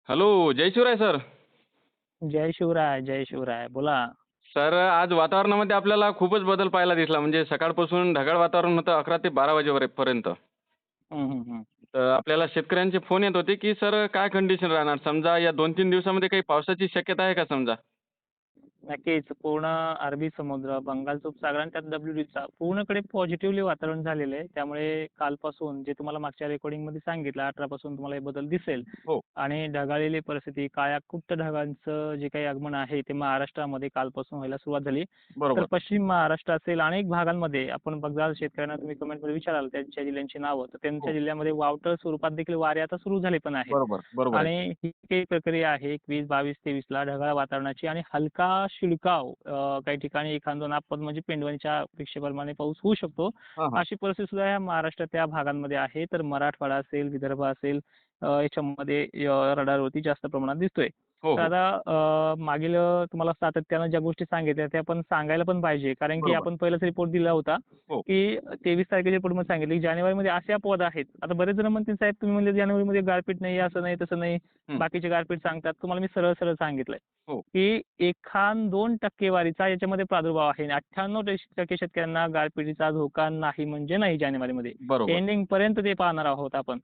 Hello, जय Shivray sir. जय शिवराय, जय शिवराय. बोला. Sir, आज वातावरणामध्ये आपल्याला खूपच बदल पाहायला दिसला. म्हणजे सकाळपासून ढगाळ वातावरण होतं 11 ते 12 वाजेपर्यंत. हं, हं, हं. तर आपल्याला शेतकऱ्यांचे फोन येत होते, की सर काय कंडिशन राहणार? समजा या 2-3 दिवसामध्ये काही पावसाची शक्यता आहे का समजा? नक्कीच. पूर्ण अरबी समुद्र, बंगालचा उपसागर आणि त्यात WDचा पूर्णकडे पॉझिटिव्हली वातावरण झालेलं आहे. त्यामुळे कालपासून जे तुम्हाला मागच्या रेकॉर्डिंगमध्ये सांगितलं 18 पासून तुम्हाला हे बदल दिसेल. हो, आणि ढगाळलेली परिस्थिती, काळ्या ढगांचं जे काही आगमन आहे ते महाराष्ट्रामध्ये कालपासून व्हायला सुरुवात झाली. तर बरोबर. पश्चिम महाराष्ट्र असेल अनेक भागांमध्ये आपण बघाल शेतकऱ्यांना तुम्ही कमेंटमध्ये विचाराल त्यांच्या जिल्ह्यांची नावं, तर त्यांच्या हो, जिल्ह्यामध्ये वावटळ स्वरूपात देखील वारे आता सुरू झाले पण आहेत. बरोबर. बरोबर आहे. आणि ही काही प्रक्रिया आहे 21, 22, 23ला ढगाळ वातावरणाची आणि हलका शिडकाव काही ठिकाणी एखाद-दोन आपद म्हणजे पेंडवणीच्या अपेक्षेप्रमाणे पाऊस होऊ शकतो. हां, हां. अशी परिस्थिती सुद्धा या महाराष्ट्राच्या भागांमध्ये आहे. तर मराठवाडा असेल, विदर्भ असेल याच्यामध्ये रडारवरती जास्त प्रमाणात दिसतोय. हो, तर हो. आता मागील तुम्हाला सातत्यानं ज्या गोष्टी सांगितल्या त्या आपण सांगायला पण पाहिजे. कारण की बरोबर. आपण पहिलाच रिपोर्ट दिला होता, हो. की 23 तारखेच्या रिपोर्टमध्ये सांगितलं, की जानेवारीमध्ये असे अपवाद आहेत. आता बरेच जण म्हणतील, "साहेब तुम्ही म्हणले जानेवारीमध्ये गारपीट नाही, असं नाही, तसं नाही." हं. बाकीचे गारपीट सांगतात. तुम्हाला मी सरळ-सरळ सांगितलंय, हो. की 1-2% याच्यामध्ये प्रादुर्भाव आहे. 98% शेतकऱ्यांना गारपिटीचा धोका नाही म्हणजे नाही जानेवारीमध्ये. बरोबर. एंडिंगपर्यंत ते पाहणार आहोत आपण.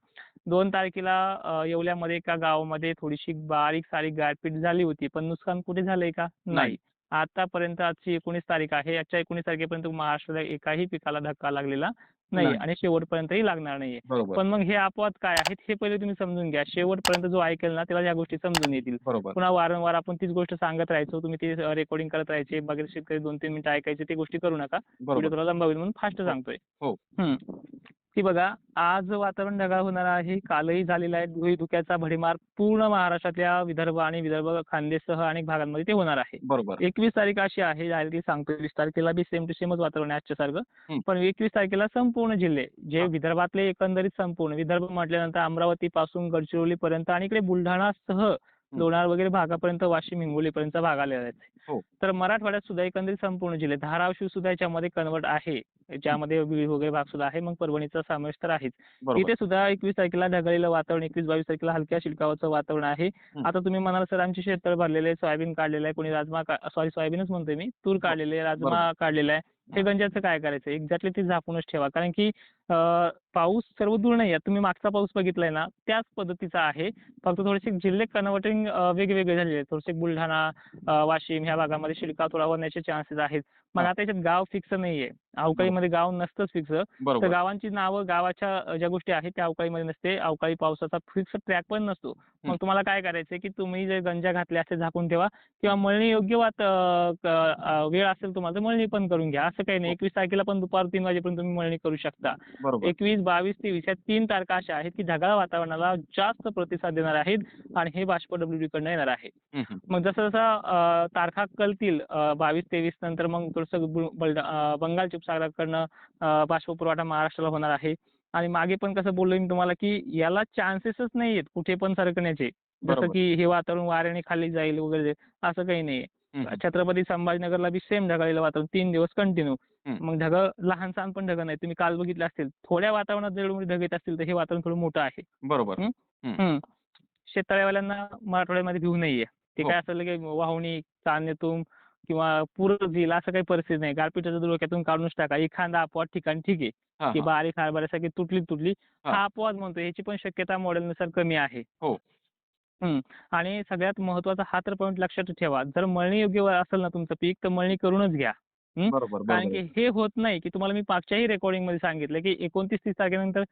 2 तारखेला येवल्यामध्ये एका गावामध्ये थोडीशी बारीक-सारीक गारपीट झाली होती. पण नुकसान कुठे झालंय का? नाही. नाही. आतापर्यंत आजची 19 तारीख आहे. आजच्या 19 तारखेपर्यंत महाराष्ट्राला एकाही पिकाला धक्का लागलेला नाही नाही. आणि शेवटपर्यंतही लागणार नाहीये. बरोबर. पण मग हे अपवाद काय आहेत हे पहिले तुम्ही समजून घ्या. शेवटपर्यंत जो ऐकेल ना त्याला ह्या गोष्टी समजून येतील. बरोबर. पुन्हा वारंवार आपण तीच गोष्ट सांगत राहायचो. तुम्ही ती रेकॉर्डिंग करत राहायचे. बाकीचे शेतकरी 2-3 मिनिटं ऐकायचे. ते गोष्टी करू नका. व्हिडिओ बरोबर. थोडा लंबा होईल म्हणून फास्ट हो. सांगतोय. हो. हं. की बघा, आज वातावरण ढगाळ होणार आहे. कालही झालेला आहे. धुळी-धुक्याचा भडीमार पूर्ण महाराष्ट्रातल्या विदर्भ, खान्देशसह अनेक भागांमध्ये ते होणार आहे. बरोबर. 21 तारीख अशी आहे, डायरेक्टली सांगतो 20 तारखेला बी सेम टू सेमच वातावरण आहे आजच्यासारखं. हं. पण 21 तारखेला संपूर्ण जिल्हे, जे हां. विदर्भातले एकंदरीत संपूर्ण, विदर्भ म्हटल्यानंतर अमरावतीपासून गडचिरोलीपर्यंत आणि इकडे बुलढाणासह हं. लोणार वगैरे भागापर्यंत, वाशिम, हिंगोलीपर्यंतचा भाग आलेला आहे. हो. तर मराठवाड्यात सुद्धा एकंदरीत संपूर्ण जिल्हे, धाराशिव सुद्धा याच्यामध्ये कन्व्हर्ट आहे. हं. ज्यामध्ये बीड वगैरे भाग सुद्धा आहे. मग परभणीचा समावेश तर आहेच. बरोबर. इथे सुद्धा 21 तारखेला ढगाळलेलं वातावरण, 21-22 तारखेला हलक्या शिडकावाचं वातावरण आहे. हं. आता तुम्ही म्हणाल सर आमचे शेततळ भरलेले आहे, सोयाबीन काढलेलं आहे, कोणी सोयाबीनच म्हणतोय मी, तूर हो. काढलेली आहे, बरोबर. राजमा काढलेला आहे. हे हां. गंजाचं काय करायचं? एक्झॅक्टली ते झाकूनच ठेवा. कारण की पाऊस सर्वदूर नाही आहे. तुम्ही मागचा पाऊस बघितलाय ना, त्याच पद्धतीचा आहे. फक्त थोडेसे जिल्हे कन्व्हर्टिंग वेगवेगळे झालेले आहेत. थोडेसे बुलढाणा, वाशिम ह्या भागामध्ये शिडकाव थोडा होण्याचे चान्सेस आहेत. मग हां. आता याच्यात गाव फिक्स नाहीये. बरोबर. अवकाळीमध्ये गाव नसतंच फिक्स. तर बरोबर. गावांची नावं, गावाच्या ज्या गोष्टी आहेत त्या अवकाळीमध्ये नसते. अवकाळी पावसाचा फिक्स ट्रॅक पण नसतो. हं. मग तुम्हाला काय करायचंय, की तुम्ही जे गंजा घातले असे झाकून ठेवा किंवा मळणी योग्य वेळ असेल तुम्हाला तर मळणी पण करून घ्या. असं काही नाही. हो. 21 तारखेला पण दुपार 3 वाजेपर्यंत तुम्ही मळणी करू शकता. बरोबर. 21, 22, 23 या 3 तारखा अशा आहेत, की ढगाळ वातावरणाला जास्त प्रतिसाद देणार आहेत आणि हे बाष्प WD कडनं येणार आहे. हं, हं. मग जसं-जसं तारखा कळतील 22-23 नंतर मग थोडंसं बंगालच्या उपसागराकडनं बाष्पपुरवठा महाराष्ट्राला होणार आहे. आणि मागे पण कसं बोललो मी तुम्हाला, की याला चान्सेसच नाहीयेत कुठे पण सरकण्याचे. जसं बरोबर. की हे वातावरण वाऱ्याने खाली जाईल वगैरे असं काही नाहीये. हं, हं. छत्रपती संभाजीनगरला बी सेम ढगाळलेलं वातावरण 3 दिवस कंटिन्यू. हं. मग ढगं लहान-सहान पण ढगं नाहीत. तुम्ही काल बघितले असतील. थोड्या वातावरणात जर एवढे ढग येत असतील, तर हे वातावरण थोडं मोठं आहे. बरोबर. हं, हं. हं. शेततळ्यावाल्यांना मराठवाड्यामध्ये भिऊ नाहीये. ते हो. काय असेल की वाहुणी, चांदण्यातून किंवा पूरच येईल असं काही परिस्थिती नाही. गारपिटाचं डोक्यातून काढूनच टाका. एखादा अपवाद ठिकाणी ठीक आहे, हां, की हां. बारीक हरभऱ्यासारखी तुटली. हां. हा अपवाद म्हणतो. ह्याची पण शक्यता मॉडेलनुसार कमी आहे. हो. हं. आणि सगळ्यात महत्त्वाचा हा तर पॉइंट लक्षात ठेवा. जर मळणी योग्य असेल ना तुमचं पीक, तर मळणी करूनच घ्या. हं. बरोबर, कारण बरोबर की आहे. हे होत नाही, की तुम्हाला मी मागच्याही रेकॉर्डिंगमध्ये सांगितलं, की 29-30 तारखेनंतर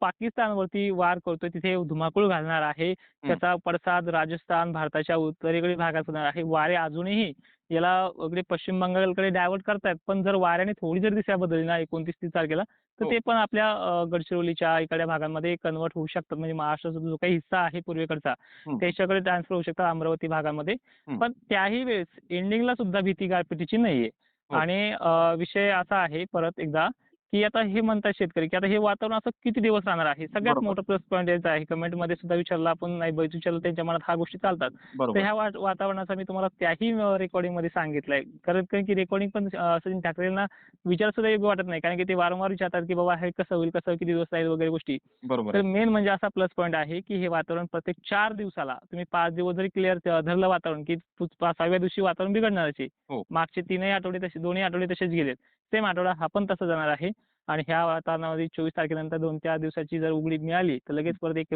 पाकिस्तानवरती वार करतोय. तिथे धुमाकूळ घालणार आहे. हं. त्याचा पडसाद राजस्थान, भारताच्या उत्तरेकडील भागात होणार आहे. वारे अजूनही याला अगदी पश्चिम बंगालकडे डायव्हर्ट करतायत. पण जर वाऱ्याने थोडी जर दिशा बदलली ना 29-30 तारखेला, तर हो. ते पण आपल्या गडचिरोलीच्या इकडच्या भागांमध्ये कन्व्हर्ट होऊ शकतात. म्हणजे महाराष्ट्राचा जो काही हिस्सा आहे पूर्वेकडचा, हं, हं. त्याच्याकडे ट्रान्सफर होऊ शकतात अमरावती भागामध्ये. हं. पण त्याही वेळेस एंडिंगला सुद्धा भीती गारपिटीची नाहीये. हो. आणि विषय असा आहे परत एकदा, की आता हे म्हणतात शेतकरी, की आता हे वातावरण असं किती दिवस राहणार आहे? सगळ्यात बरोबर, मोठा प्लस पॉईंट याचा आहे. कमेंटमध्ये सुद्धा विचारलं आपण, नाही विचारलं त्यांच्या मनात ह्या गोष्टी चालतात. तर बरोबर. ह्या वातावरणाचा मी तुम्हाला त्याही रेकॉर्डिंगमध्ये सांगितलंय. कारण की रेकॉर्डिंग पण सचिन ठाकरेंना विचार सुद्धा योग्य वाटत नाही. कारण की ते वारंवार विचारतात, की बाबा हे कसं होईल, कसं किती दिवस राहील वगैरे गोष्टी. बरोबर तर आहे. मेन म्हणजे असा प्लस पॉईंट आहे, की हे वातावरण प्रत्येक 4 दिवसाला तुम्ही 5 दिवस जरी क्लिअर धरलं वातावरण, की 6व्या दिवशी वातावरण बिघडणारच आहे. हो, मागचे 3ही आठवडे तसे 2ही आठवडे तसेच गेलेत. सेम आठवडा हा पण तसा जाणार आहे आणि ह्या वातावरणामध्ये 24 तारखेनंतर 2-4 दिवसाची जर उघडीप मिळाली, तर लगेच परत एक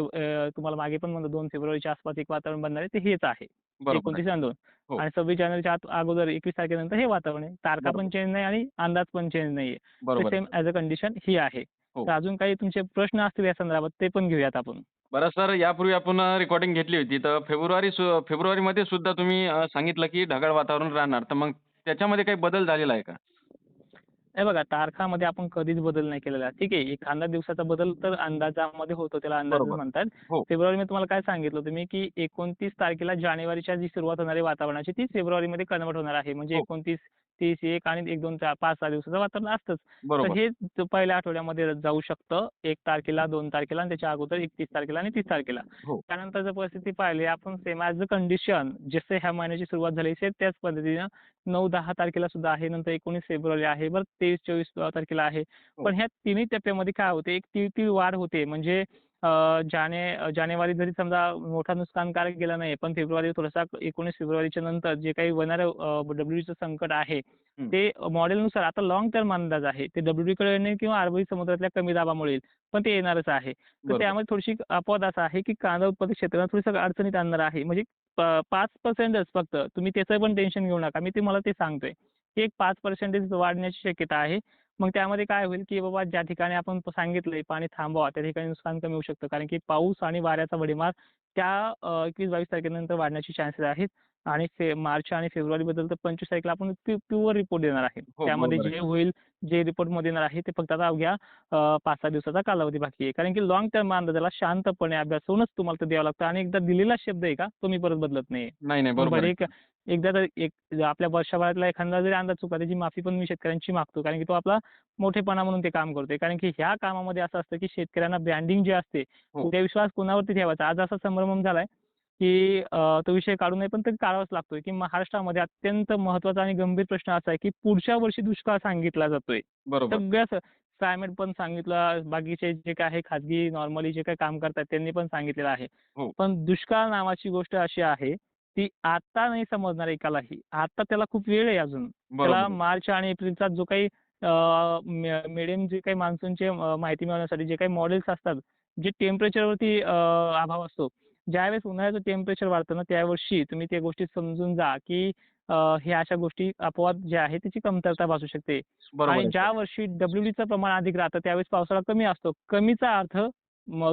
तुम्हाला मागे पण म्हणलं 2 फेब्रुवारीच्या आसपास एक वातावरण बनणार आहे, ते हेच आहे. बरोबर आहे. 29 आणि 2 हो, आणि 26 जानेवारीच्या अगोदर 21 तारखेनंतर हे वातावरण आहे. तारखा पण बरोबर. चेंज नाही आणि अंदाज पण चेंज नाहीये. तर बरोबर सेम आहे. ॲज अ कंडिशन ही आहे. हो. तर अजून काही तुमचे प्रश्न असतील या संदर्भात ते पण घेऊयात आपण. बरं सर, यापूर्वी आपण रेकॉर्डिंग घेतली होती. तर फेब्रुवारीमध्ये सुद्धा तुम्ही सांगितलं की ढगाळ वातावरण राहणार. तर मग त्याच्यामध्ये काही बदल झालेला आहे का? हे बघा, तारखामध्ये आपण कधीच बदल नाही केलेला. ठीक आहे, एखादा दिवसाचा बदल तर अंदाजामध्ये होतो, त्याला अंदाजच बरोबर. म्हणतात. हो, फेब्रुवारी मी तुम्हाला काय सांगितलं होतं मी, की 29 तारखेला जानेवारीच्या जी सुरुवात होणार आहे वातावरणाची, ती फेब्रुवारीमध्ये कन्व्हर्ट होणार आहे. म्हणजे हो. 29, 30, 1 आणि 1, 2, 4, 5-6 दिवसाचं वातावरण असतंच. तर बरोबर. हे पहिल्या आठवड्यामध्ये जाऊ शकतं. 1 तारखेला, 2 तारखेला आणि त्याच्या अगोदर 31 तारखेला आणि 30 तारखेला. हो, त्यानंतर जर परिस्थिती पाहिली आपण सेम ॲज अ कंडिशन जसे ह्या महिन्याची सुरुवात झाली सेम त्याच पद्धतीनं 9-10 तारखेला सुद्धा आहे. नंतर 19 फेब्रुवारी आहे. बरं 23-24 तारखेला आहे. हो. पण ह्या तिन्ही टप्प्यामध्ये काय होते, एक तीळ-तीळ वाढ होते. म्हणजे जानेवारी जरी समजा मोठा नुकसानकारक गेला नाही, पण फेब्रुवारी थोडासा 19 फेब्रुवारीच्या नंतर जे काही होणारं WDचं संकट आहे, हं. ते मॉडेलनुसार आता लाँग टर्म अंदाज आहे. ते WDकडे येणे किंवा अरबी समुद्रातल्या कमी दाबामुळे येईल. पण ते येणारच आहे. तर बरोबर. त्यामध्ये थोडीशी अपवाद असा आहे, की कांदा उत्पादक क्षेत्राला थोडीसं अडचणीत आणणार आहे. म्हणजे 5%च फक्त. तुम्ही त्याचं पण टेन्शन घेऊ नका. मी तुम्हाला ते सांगतोय, की एक 5% वाढण्याची शक्यता आहे. मग त्यामध्ये काय होईल, की बाबा ज्या ठिकाणी आपण सांगितलंय पाणी थांबवा, त्या ठिकाणी नुकसान कमी होऊ शकतं. कारण की पाऊस आणि वाऱ्याचा भडीमार त्या 21-22 तारखेनंतर वाढण्याचे चान्सेस आहेत. आणि मार्च आणि फेब्रुवारीबद्दल तर 25 तारखेला आपण प्युअर रिपोर्ट देणार आहे. हो, त्यामध्ये बरोबर आहे. जे होईल, जे रिपोर्टमध्ये येणार आहे, ते फक्त आता अवघ्या 5-6 दिवसाचा कालावधी बाकी आहे. कारण की लाँग टर्म अंदाजाला शांतपणे अभ्यास होऊनच तुम्हाला तो द्यावा लागतो आणि एकदा दिलेला शब्द आहे का, तो मी परत बदलत नाहीये. नाही, नाही. मग बरोबर भले आहे एक सर. एकदा तर आपल्या वर्षभरातला एखादा जरी अंदाज चुकला, त्याची माफी पण मी शेतकऱ्यांची मागतो. कारण की तो आपला मोठेपणा म्हणून ते काम करतोय. कारण की ह्या कामामध्ये असं असतं, की शेतकऱ्यांना ब्रँडिंग जे असते, हो, उद्या विश्वास कोणावरती ठेवायचा. आज असा संभ्रम झालाय, की तो विषय काढू नये, पण तो काढावाच लागतोय, की महाराष्ट्रामध्ये अत्यंत महत्त्वाचा आणि गंभीर प्रश्न असा आहे, की पुढच्या वर्षी दुष्काळ सांगितला जातोय. बरोबर. सगळ्याच क्लायमेट पण सांगितलं, बाकीचे जे काही आहे खाजगी नॉर्मली जे काही काम करतात त्यांनी पण सांगितलेलं आहे. हो, पण दुष्काळ नावाची गोष्ट अशी आहे, ती आता नाही समजणार एकालाही. आता त्याला खूप वेळ आहे अजून. त्याला बरोबर आहे. मार्च आणि एप्रिलचा जो काही मीडियम जे काही मान्सूनचे माहिती मिळवण्यासाठी जे काही मॉडेल्स असतात, जे टेम्परेचरवरती अभाव असतो. ज्यावेळेस उन्हाळ्याचं टेम्परेचर वाढतं ना, त्यावर्षी तुम्ही त्या गोष्टी समजून जा, की ह्या अशा गोष्टी अपवाद जे आहे त्याची कमतरता भासू शकते. बरोबर आणि आहे सर. ज्या वर्षी WDचं प्रमाण अधिक राहतं त्यावेळेस पावसाळा कमी असतो. कमीचा अर्थ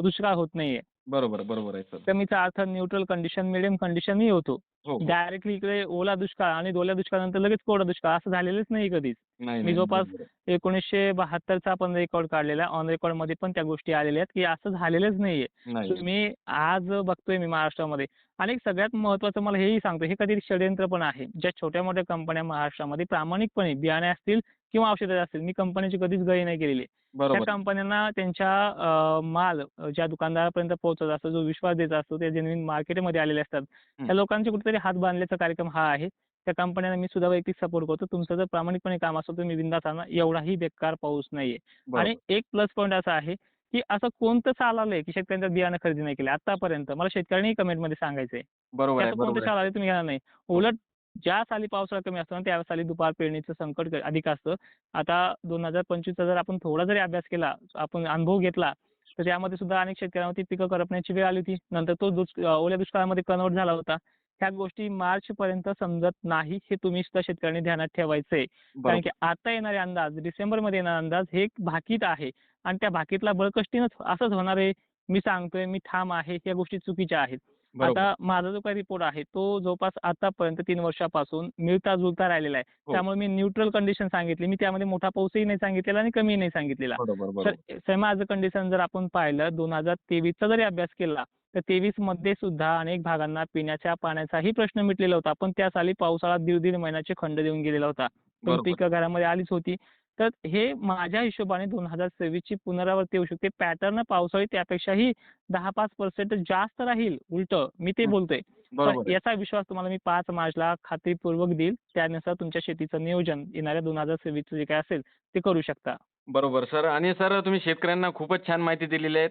दुष्काळ होत नाहीये. बरोबर, बरोबर आहे सर. कमीचा अर्थ न्यूट्रल कंडिशन, मीडियम कंडिशनही होतो. हो, हो. डायरेक्टली इकडे ओला दुष्काळ आणि ओल्या दुष्काळानंतर लगेच कोरडा दुष्काळ असं झालेलंच नाही कधीच. नाही, मी नाही. जवळपास बरोबर आहे. 1972चा आपण रेकॉर्ड काढलेला आहे. ऑन रेकॉर्डमध्ये पण त्या गोष्टी आलेल्या आहेत, की असं झालेलंच नाहीये. नाही. तुम्ही आज बघतोय मी महाराष्ट्रामध्ये आणि एक सगळ्यात महत्त्वाचं मला हेही सांगतो, हे कधी षड्यंत्र पण आहे. ज्या छोट्या-मोठ्या कंपन्या महाराष्ट्रामध्ये प्रामाणिकपणे बियाणे असतील किंवा औषधे असतील, मी कंपनीची कधीच गय नाही केलेली. त्या बरोबर आहे. कंपन्यांना त्यांच्या माल ज्या दुकानदारापर्यंत पोहोचत असतो, जो विश्वास देत असतो, ते जेन्युइन मार्केटमध्ये आलेले असतात. हं. त्या लोकांचे कुठेतरी हात बांधल्याचा कार्यक्रम हा आहे. त्या कंपन्यांना मी सुद्धा वैयक्तिक सपोर्ट करतो. तुमचं जर प्रामाणिकपणे काम असेल तर तुम्ही बिनधास्त आणा. एवढाही बेकार पाऊस नाहीये. आणि बरोबर. एक प्लस पॉइंट असा आहे, की असं कोणतं साल आलंय, की शेतकऱ्यांचं बियाणं खरेदी नाही केलं आत्तापर्यंत. मला शेतकऱ्यांनी कमेंटमध्ये सांगायचंय. बरोबर की आहे, असं कोणतं बरोबर आहे साल सर. आलंय तुम्ही घेणार नाही. हो, उलट ज्या साली पावसाळा कमी असतो ना, त्या साली दुपार पेरणीचं संकट अधिक असतं. आता 2025चा जर आपण थोडा जरी अभ्यास केला, आपण अनुभव घेतला, तर त्यामध्ये सुद्धा अनेक शेतकऱ्यांवरती पिकं करपण्याची वेळ आली होती. नंतर तो ओल्या दुष्काळामध्ये कन्व्हर्ट झाला होता. ह्या गोष्टी मार्चपर्यंत समजत नाही, हे तुम्ही सुद्धा शेतकऱ्यांनी ध्यानात ठेवायचंय. कारण की बरोबर. आता येणारे अंदाज, डिसेंबरमध्ये येणारे अंदाज हे एक भाकीत आहे आणि त्या भाकीतला बळकष्टीनं असंच होणार आहे, मी सांगतोय, मी ठाम आहे, या गोष्टी चुकीच्या आहेत. बरोबर. आता माझा जो काही रिपोर्ट आहे, तो जवळपास आतापर्यंत 3 वर्षापासून मिळता-जुळता राहिलेला आहे. हो. त्यामुळे मी न्यूट्रल कंडिशन सांगितली. मी त्यामध्ये मोठा पाऊसही नाही सांगितलेला आणि कमीही नाही सांगितलेला. बरोबर, तर बरोबर. सेम ॲज अ कंडिशन जर आपण पाहिलं 2023चा जरी अभ्यास केला, तर 23मध्ये सुद्धा अनेक भागांना पिण्याच्या पाण्याचाही प्रश्न मिटलेला होता. पण त्या साली पावसाळा दीड-दीड महिन्याचे खंड देऊन गेलेला होता. पण बरोबर. पिकं घरामध्ये आलीच होती. तर हे माझ्या हिशोबाने 2026 ची पुनरावृत्ती होऊ शकते. पॅटर्न पावसाळी त्यापेक्षाही 10-5% जास्त राहील उलटं, मी ते हं, बोलतोय. पण बरोबर आहे. याचा विश्वास तुम्हाला मी 5 मार्चला खात्रीपूर्वक देईल. त्यानुसार तुमच्या शेतीचं नियोजन येणाऱ्या 2026चं जे काही असेल ते करू शकता. बरोबर सर आणि सर तुम्ही शेतकऱ्यांना खूपच छान माहिती दिलेली आहे.